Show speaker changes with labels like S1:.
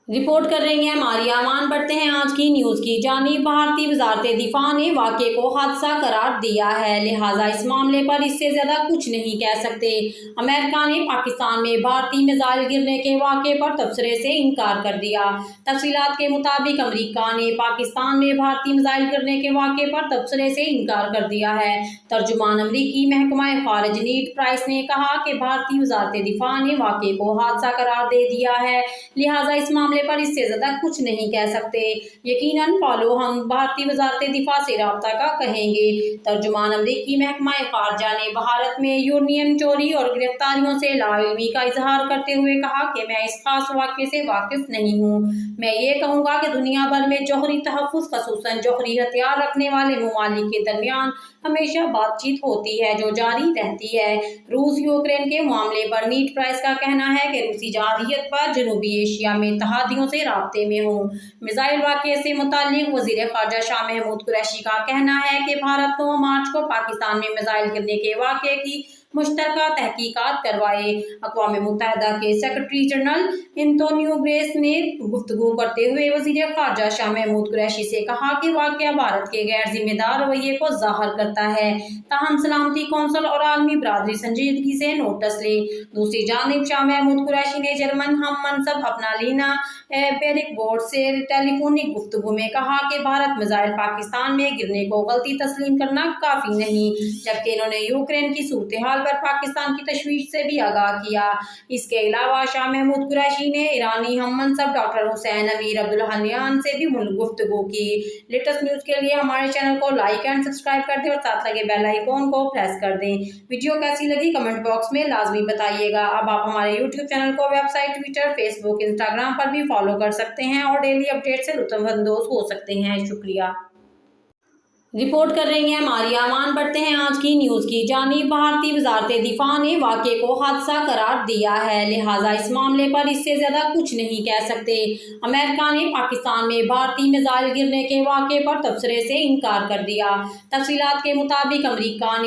S1: Report कर रही हैं मारिया अमान। बढ़ते हैं आज की न्यूज़ की जानिब। भारतीय वजारत दिफा ने वाक़े को हादसा करार दिया है, लिहाजा इस मामले पर इससे ज़्यादा कुछ नहीं कह सकते। अमेरिका ने पाकिस्तान में भारतीय मिसाइल गिरने के वाक़े पर तबसरे से इनकार कर दिया। तफसीलात के मुताबिक अमेरिका ने पाकिस्तान में भारतीय मिसाइल गिरने के वाक़े पर तबसरे से इनकार कर दिया है। तर्जुमान अमरीकी महकमा खारिज नीड प्राइस ने कहा कि भारतीय वजारत दिफा ने वाक़े को हादसा करार दे दिया है, लिहाजा इस मामले पर इससे ज्यादा कुछ नहीं कह सकते। यकीनन फॉलो हम भारतीय वजारत दिफा से राब्ता का कहेंगे। तर्जुमान अमरीकी महकमा खारजा ने भारत में यूरेनियम चोरी और गिरफ्तारियों से लाइलमी का इजहार करते हुए कहा कि मैं इस खास वाक़े से वाकिफ नहीं हूँ। मैं ये कहूँगा कि दुनिया भर में जौहरी तहफ़्फ़ुज़ ख़ुसूसन जौहरी हथियार रखने वाले ममालिक के दरमियान हमेशा बातचीत होती है जो जारी रहती है। रूस यूक्रेन के मामले पर नीड प्राइस का कहना है कि रूसी जारहियत पर जनूबी एशिया में इत्तेहादियों से राब्ते में हूँ। मिसाइल वाक़े से मुताल्लिक़ वज़ीर ख़ारजा शाह महमूद कुरैशी का कहना है कि भारत 9 मार्च को पाकिस्तान में मिसाइल गिरने के वाक़े की मुश्तरका तहकीकात करवाए। अक़वाम मुत्तहिदा के सेक्रेटरी जनरल एंटोनियो गुतेरेस ने गुफ्तगू करते हुए वज़ीर ख़ारजा शाह महमूद कुरैशी से कहा कि वाक़या भारत के गैर जिम्मेदार रवैये को ज़ाहिर करता है, ताहम सलामती कौंसिल और आलमी बरादरी संजीदगी से नोटिस ले। दूसरी जानिब शाह महमूद कुरैशी ने जर्मन हम मनसब अन्नालीना बैरकबॉट से टेलीफोनिक गुफ्तगू में कहा कि भारत मिसाइल पाकिस्तान में गिरने को गलती तस्लीम करना काफ़ी नहीं, जबकि इन्होंने यूक्रेन की सूरत पर पाकिस्तान की तशवीश से भी आगाह किया। इसके अलावा शाह महमूद कुरैशी ने ईरानी हम मनसब डॉक्टर हुसैन अमीर अब्दुल्लाहियान से भी गुफ्तगू की। लेटेस्ट न्यूज़ के लिए हमारे चैनल को लाइक एंड सब्सक्राइब कर दें और साथ लगे बेल आइकॉन को प्रेस कर दें। वीडियो कैसी लगी कमेंट बॉक्स में लाजमी बताइएगा। अब आप हमारे यूट्यूब चैनल को वेबसाइट, ट्विटर, फेसबुक, इंस्टाग्राम पर भी फॉलो कर सकते हैं और डेली अपडेट से लुत्फ़अंदोज़ हो सकते हैं। शुक्रिया। रिपोर्ट कर रही हैं मारिया अमान। बढ़ते हैं आज की न्यूज़ की जानिब। भारतीय वजारत दिफा ने वाक़े को हादसा करार दिया है, लिहाजा इस मामले पर इससे ज़्यादा कुछ नहीं कह सकते। अमेरिका ने पाकिस्तान में भारतीय मिसाइल गिरने के वाक़े पर तबसरे से इनकार कर दिया। तफसीलात के मुताबिक अमेरिका ने